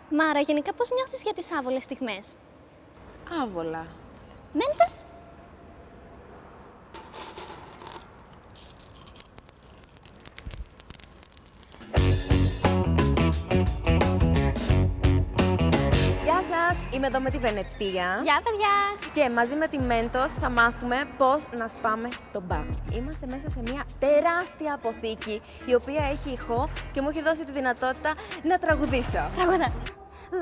Μάρα, γενικά πώς νιώθεις για τις άβολες στιγμές? Άβολα. Μέντας. Γεια σας, είμαι εδώ με τη Βενετία. Γεια, παιδιά! Και μαζί με τη Μέντος θα μάθουμε πώς να σπάμε τον πάγο. Είμαστε μέσα σε μια τεράστια αποθήκη, η οποία έχει ηχό και μου έχει δώσει τη δυνατότητα να τραγουδήσω. Τραγουδά.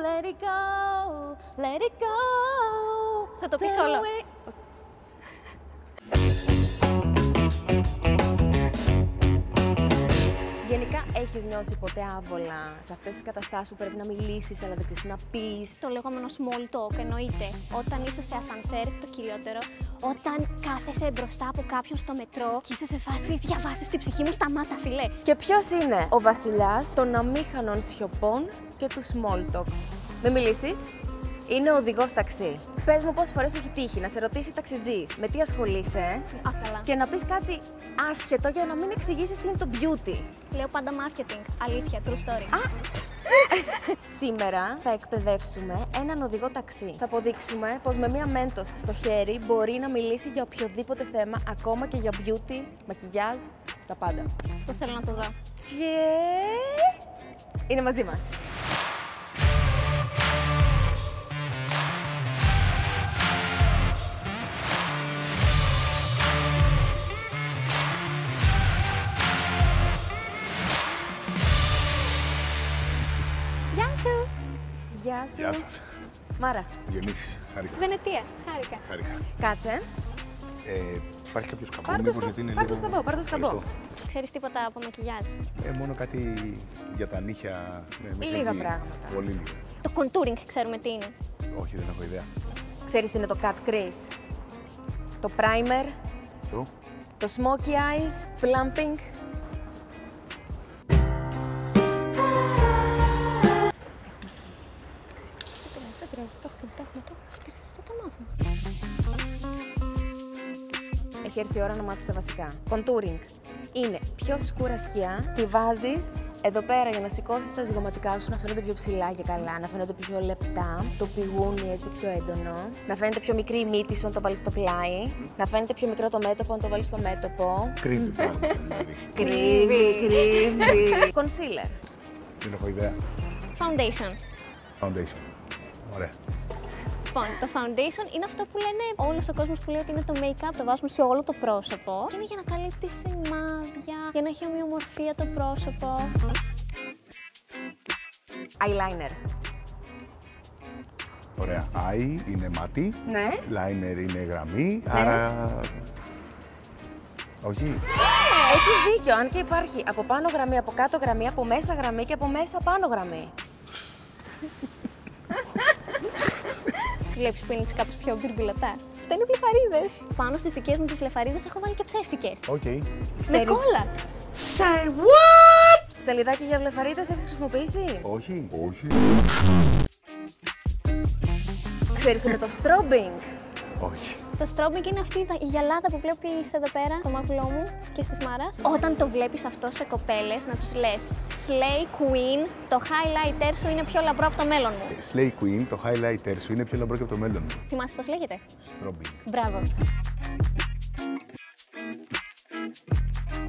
Let it go, let it go. Θα το πεις όλο. Γενικά, έχεις νιώσει ποτέ άβολα σε αυτές τις καταστάσεις που πρέπει να μιλήσεις, αλλά δεν ξέρεις τι να πεις? Το λεγόμενο small talk εννοείται. Όταν είσαι σε ασανσέρ, το κυριότερο, όταν κάθεσαι μπροστά από κάποιον στο μετρό και είσαι σε φάση διαβάσεις την ψυχή μου, σταμάτα, φιλέ. Και ποιος είναι ο βασιλιάς των αμήχανων σιωπών και του small talk? Μην μιλήσεις. Είναι ο οδηγός ταξί. Πες μου πόσες φορές σου έχει τύχει να σε ρωτήσει ταξιτζής με τι ασχολείσαι Καλά. και να πεις κάτι άσχετο για να μην εξηγήσεις τι είναι το beauty. Λέω πάντα marketing. Αλήθεια, true story. Σήμερα θα εκπαιδεύσουμε έναν οδηγό ταξί. Θα αποδείξουμε πως με μία μέντος στο χέρι μπορεί να μιλήσει για οποιοδήποτε θέμα, ακόμα και για beauty, μακιγιάζ, τα πάντα. Αυτό θέλω να το δω. Και είναι μαζί μας. Γεια σου! Γεια σου. Γεια σας. Μάρα. Γεννήσεις, χάρηκα. Βενετία, χάρηκα. Χάρηκα. Κάτσε. Υπάρχει κάποιο σκαμπό, Πάρ' το μήπως, σκαμπό, γιατί είναι πάρ' το λίγο- σκαμπό, πάρ' το σκαμπό. Ευχαριστώ. Ξέρεις τίποτα από μακιγιάζ? Μόνο κάτι για τα νύχια. Ναι, Λίγα έχει πράγματα. Πολύ λίγα. Το contouring ξέρουμε τι είναι. Όχι, δεν έχω ιδέα. Ξέρεις τι είναι το cut crease, το primer, το smoky eyes, plumping. Δεν πειράζει, το έχουμε, θα το μάθουμε. Έχει έρθει η ώρα να μάθεις τα βασικά. Contouring είναι πιο σκούρα σκιά, τη βάζεις εδώ πέρα για να σηκώσεις τα ζυγωματικά σου, να φαίνονται πιο ψηλά και καλά, να φαίνονται πιο λεπτά, το πηγούνι έτσι πιο έντονο, να φαίνεται πιο μικρή η μύτη σου αν το βάλεις στο πλάι, να φαίνεται πιο μικρό το μέτωπο αν το βάλεις στο μέτωπο. Κρύβει πράγματα. Κρύβει. Concealer. Δεν έχω ιδέα. Foundation. Foundation. Ωραία. Λοιπόν, το foundation είναι αυτό που λένε όλος ο κόσμος που λέει ότι είναι το make-up, το βάζουμε σε όλο το πρόσωπο. Και είναι για να καλύπτει σημάδια, για να έχει ομοιομορφία το πρόσωπο. Eyeliner. Ωραία. Eye είναι μάτι. Ναι. Liner είναι γραμμή. Άρα. Όχι. Έχεις δίκιο, αν και υπάρχει από πάνω γραμμή, από κάτω γραμμή, από μέσα γραμμή και από μέσα πάνω γραμμή. Βλέπεις που είναι κάπως πιο μπιρμπιλωτά. Αυτά είναι βλεφαρίδες. Πάνω στις δικές μου τις βλεφαρίδες έχω βάλει και ψεύτικες. Οκ. Με Ξέρεις- κόλλα. Say what? Σελιδάκι για βλεφαρίδες έχεις χρησιμοποιήσει? Όχι. Όχι. Ξέρεις τι είναι το strobing? Όχι. Το strobing είναι αυτή η γυαλάδα που βλέπεις εδώ πέρα, στο μάγουλό μου και στις Μάρας. Όταν το βλέπεις αυτό σε κοπέλες, να τους λες Slay Queen, το highlighter σου είναι πιο λαμπρό από το μέλλον μου. Slay Queen, το highlighter σου είναι πιο λαμπρό και από το μέλλον μου. Θυμάσαι πώς λέγεται? Strobing. Μπράβο.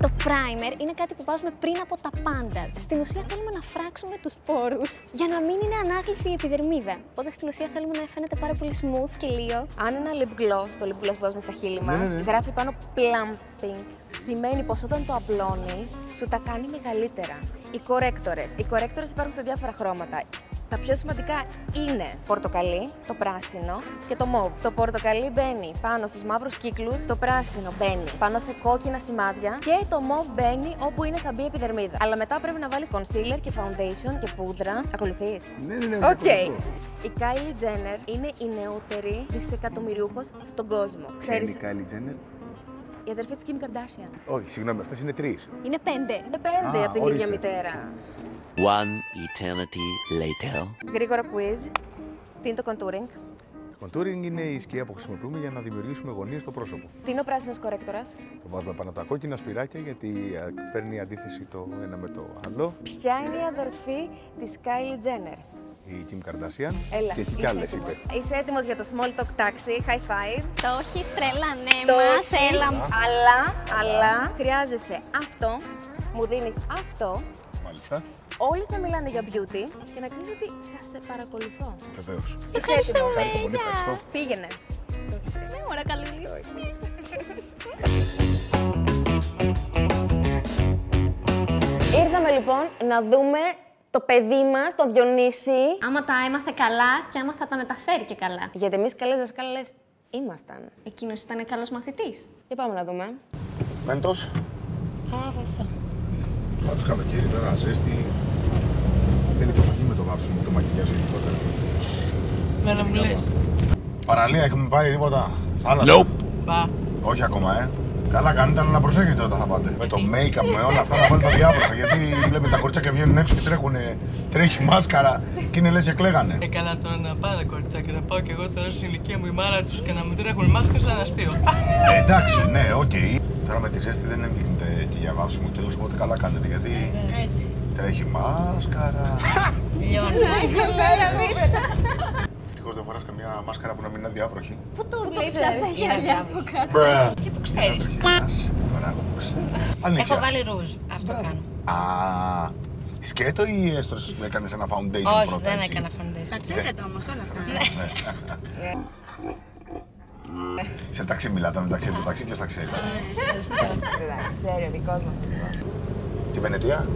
Το primer είναι κάτι που βάζουμε πριν από τα πάντα. Στην ουσία θέλουμε να φράξουμε τους πόρους για να μην είναι ανάγλυφη η επιδερμίδα. Οπότε στην ουσία θέλουμε να φαίνεται πάρα πολύ smooth και λίγο. Αν ένα lip gloss, το lip gloss που βάζουμε στα χείλη μας, γράφει πάνω plumping, σημαίνει πως όταν το απλώνεις, σου τα κάνει μεγαλύτερα. Οι correctors. Οι correctors υπάρχουν σε διάφορα χρώματα. Τα πιο σημαντικά είναι πορτοκαλί, το πράσινο και το μοβ. Το πορτοκαλί μπαίνει πάνω στους μαύρους κύκλους, το πράσινο μπαίνει πάνω σε κόκκινα σημάδια και το μοβ μπαίνει όπου είναι θα μπει η επιδερμίδα. Αλλά μετά πρέπει να βάλεις concealer και foundation και πούδρα. Ακολουθείς? Ναι. Οκ. Η Kylie Jenner είναι η νεότερη δισεκατομμυριούχος στον κόσμο. Ξέρεις. Ξέρεις, Είναι η Kylie Jenner. η αδερφή της Kim Kardashian. Όχι, συγγνώμη, αυτές είναι 3. Είναι 5. Είναι 5 Α, από την ορίστε. ίδια μητέρα. One eternity later. Γρήγορο quiz. Τι είναι το contouring? Contouring είναι η σκιά που χρησιμοποιούμε για να δημιουργήσουμε γωνίες στο πρόσωπο. Τι είναι ο πράσινος κορέκτορας? Το βάζουμε πάνω από τα κόκκινα σπυράκια γιατί φέρνει αντίθεση το ένα με το άλλο. Ποια είναι η αδερφή της Kylie Jenner? η Kim Kardashian. Έλα, Και έχει κι άλλες, είπε. Είσαι έτοιμος για το small talk taxi, high five. Το έχεις τρελανέ Το μας, έχεις, έλα. αλλά χρειάζεσαι αυτό, μου δίνεις αυτό. Μάλιστα. Όλοι θα μιλάνε για beauty και να ξέρεις ότι θα σε παρακολουθώ. Βεβαίως. Είσαι έτοιμος? Ευχαριστώ πολύ, ευχαριστώ. Πήγαινε. Ναι, ωραία, καλούλη. Ήρθαμε λοιπόν να δούμε το παιδί μας, τον Διονύση. Άμα τα έμαθε καλά και άμα θα τα μεταφέρει και καλά. Γιατί εμείς καλές δασκάλες ήμασταν. Εκείνος ήταν καλός μαθητής. Για πάμε να δούμε. Μέντος. Ευχαριστώ. Πάντως καλοκαίρι τώρα, ζέστη. Θέλει προσοχή με το βάψιμο, το μακιγιάζ ή τίποτα. Μένα μου λες. Παραλία, έχουμε πάει τίποτα. Θάλασσα. Μπα. Όχι ακόμα, Καλά κάνετε, αλλά να προσέχετε όταν θα πάτε. Με το make-up, με όλα αυτά να βάλετε τα διάβροχα. Γιατί βλέπετε τα κορίτσια και βγαίνουν έξω και τρέχει μάσκαρα και είναι λες και κλαίγανε. Καλά τώρα να πάω τα κορίτσια και να πάω κι εγώ τώρα στην ηλικία μου η μάρα τους και να μου τρέχουν μάσκες σαν αστείο. Εντάξει, ναι, οκ. Τώρα με τη ζέστη δεν ενδείκνεται και για βάψιμο και λες ότι καλά κάνετε γιατί Έτσι. τρέχει μάσκαρα. Λιώνει. Ευτυχώς δεν φοράς καμιά μάσκαρα που να μην είναι διάβροχη. Πού το βλέπεις από τα γυαλιά από κάτω. Εσύ που ξέρεις. Τώρα εγώ που ξέρω. Αλήθεια. Έχω βάλει ρούζ. Αυτό κάνω. Α, σκέτο ή έστω έκανες ένα foundation Όχι, πρώτα, δεν έτσι? έκανα foundation. Τα ξέρετε όμως όλα αυτά. Σε ταξί μιλάτε μεταξύ του ταξί, ποιος θα ξέρει. Εντάξει, ξέρει ο δικός μας αυτός. Τη Βενετία.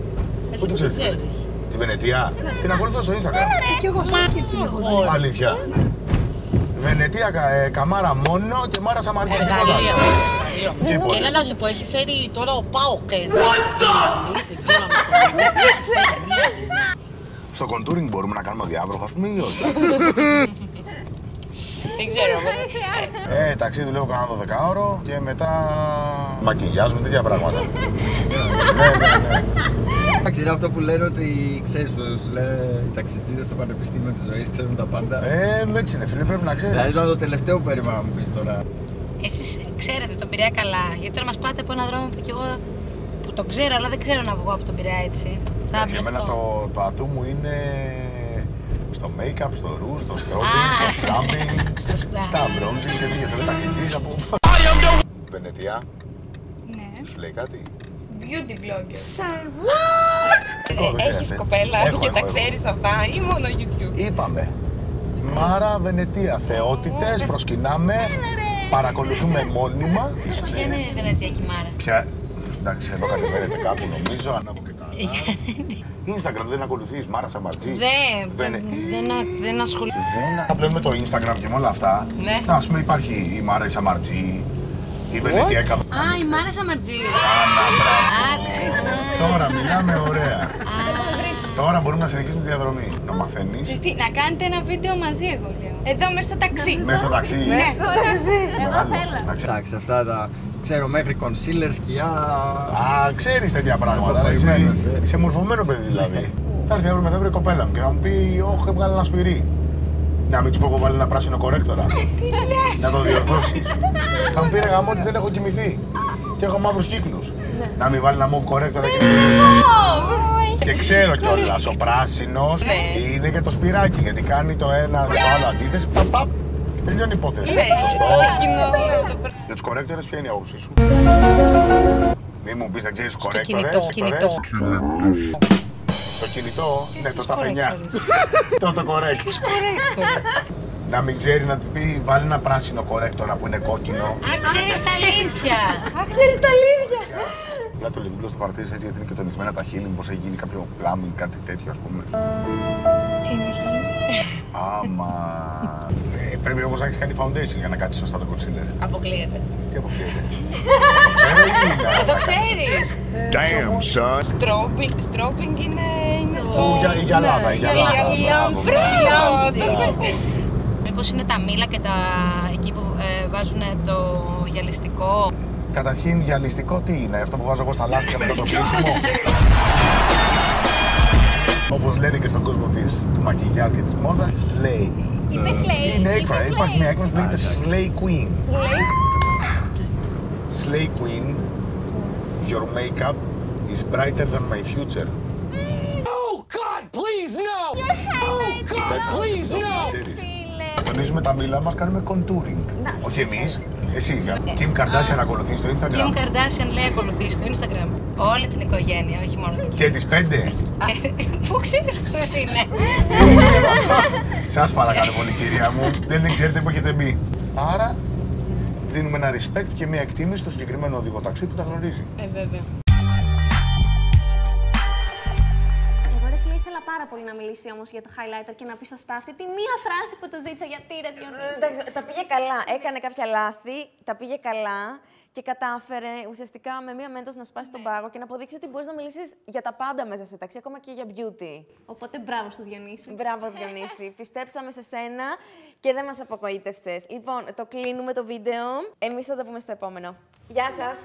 Εσύ Πού την που ξέρεις? ξέρεις. Τη Βενετία. Την ακολουθώ στο Instagram. Κι εγώ και την έχω δει. Αλήθεια. Βενετία, Καμάρα μόνο και Μάρα Σαμαρτίνη. Τίποτα. Έλα να σου πω, έχει φέρει τώρα ο Πάοκ εδώ. Στο contouring μπορούμε να κάνουμε διάβροχο, ας πούμε, ή όχι? Δεν ξέρω. Ταξί δουλεύω κανένα 12ωρο και μετά μακιγιάζ με τέτοια πράγματα. Εντάξει, είναι αυτό που λένε ότι ξέρεις που σου λένε οι ταξιτζίδες στο πανεπιστήμιο της ζωής ξέρουν τα πάντα. Έτσι είναι φίλε, πρέπει να ξέρεις. Δηλαδή ήταν το τελευταίο που περίμενα να μου πεις τώρα. Εσείς ξέρετε τον Πειραιά καλά, γιατί τώρα μας πάτε από έναν δρόμο που κι εγώ που τον ξέρω, αλλά δεν ξέρω να βγω από τον Πειραιά έτσι. Θα Εντάξει, εμένα μπλεχτώ. το ατού μου είναι στο make-up, στο ρούζ, στο strobing, στο plumbing, Σωστά. στα bronzing και τέτοια. Τώρα ταξιτζής από... Βενετία, σου λέει κάτι? Beauty blogger. Έχεις κοπέλα Έχω, και έχω, τα έχω. ξέρεις αυτά ή μόνο YouTube. Είπαμε. Μάρα Βενετία, θεότητες, προσκυνάμε, παρακολουθούμε μόνιμα. Ποια είναι η Βενετιακή Μάρα. Ποια... Εντάξει, εδώ κατεβαίνετε κάπου νομίζω, ανάβω και τα άλλα. Instagram δεν ακολουθείς, Μάρα Σαμπαρτζή. Δεν ασχολούμαι. Δεν απλά με το Instagram και με όλα αυτά. Ναι. Ας πούμε υπάρχει η Μάρα η Σαμαρτζή, η Βενετία η Καμπανίτσα. Α, η Μάρα Σαμαρτζή. Τώρα μιλάμε ωραία. Τώρα μπορούμε να συνεχίσουμε τη διαδρομή. Να μαθαίνεις. Τι, να κάνετε ένα βίντεο μαζί, εγώ λέω. Εδώ μέσα στο ταξί. Μέσα στο ταξί. Εγώ θέλω. Εντάξει, αυτά τα ξέρω μέχρι concealer, σκιά. Α, ξέρεις τέτοια πράγματα. Μορφωμένος, Είσαι μορφωμένο παιδί δηλαδή. Θα έρθει αύριο μεθαύριο η κοπέλα μου και θα μου πει: Όχι, έβγαλε ένα σπυρί. Να μην της πω εγώ βάλει ένα πράσινο κορέκτορα. Να το διορθώσεις. Θα μου πει: Ρε γαμώ ότι δεν έχω κοιμηθεί. Και έχω μαύρους κύκλους. Να μην βάλει ένα mauve κορέκτορα και να και ξέρω κιόλας, ο πράσινος είναι και το σπυράκι. Γιατί κάνει το ένα και το άλλο αντίθεση. Παπ, και τελειώνει η υπόθεση. Σωστό. Για τους κορέκτορες, ποια είναι η άποψή σου? Μη μου πεις, δεν ξέρεις τους κορέκτορες. Κινητό. Το κινητό, ναι, το ταφενιά. Το κορέκτ. Να μην ξέρει να του πει, βάλει ένα πράσινο κορέκτορα που είναι κόκκινο. Α, ξέρεις τα αλήθεια. Ξέρεις τα αλήθεια. Απλά το λιμπλό το παρατήρησα έτσι γιατί είναι και τονισμένα τα χείλη, μήπως έχει γίνει κάποιο plumbing, κάτι τέτοιο ας πούμε. Τι είναι γίνει. Άμα. Πρέπει όμως να έχεις κάνει foundation για να κάτσεις σωστά το concealer. Αποκλείεται. Τι αποκλείεται? Ξέρω ή είναι. Το ξέρεις. Damn, son. Stroping είναι το... Η γυαλάδα, η γυαλάδα. Μπράβο. Μήπως είναι τα μήλα και τα εκεί που βάζουν το γυαλιστικό. Καταρχήν, γυαλιστικό τι είναι, αυτό που βάζω εγώ στα λάστιχα μετά το πλήσιμο. Όπως λένε και στον κόσμο του μακιγιάζ και της μόδας, slay. Είπε Slay. Είναι έκφραση, υπάρχει μια έκφραση που λέγεται Slay Queen. Slay Queen, your makeup is brighter than my future. Oh God, please no! Oh God! Τονίζουμε τα μήλα μας, κάνουμε contouring. Όχι εμείς, εσείς. Kim Kardashian ακολουθεί στο Instagram. Kim Kardashian λέει ακολουθεί στο Instagram. Όλη την οικογένεια, όχι μόνο την Kim. Και τις 5. Πού ξέρεις ποιος είναι. Σας παρακαλώ πολύ, κυρία μου. Δεν ξέρετε που έχετε μπει. Άρα, δίνουμε ένα respect και μια εκτίμηση στο συγκεκριμένο οδηγό ταξί που τα γνωρίζει. Βέβαια. Ήθελα πάρα πολύ να μιλήσει όμως για το highlighter και να πει σωστά αυτή τη μία φράση που του ζήτησα γιατί ρε Διονύση. Τα πήγε καλά. Έκανε κάποια λάθη, τα πήγε καλά και κατάφερε ουσιαστικά με μία μέντος να σπάσει τον πάγο και να αποδείξει ότι μπορείς να μιλήσεις για τα πάντα μέσα σε ταξί, ακόμα και για beauty. Οπότε μπράβο στο Διονύση. Μπράβο, Διονύση. Πιστέψαμε σε σένα και δεν μας απογοήτευσες. Λοιπόν, το κλείνουμε το βίντεο. Εμείς θα τα πούμε στο επόμενο. Γεια σας!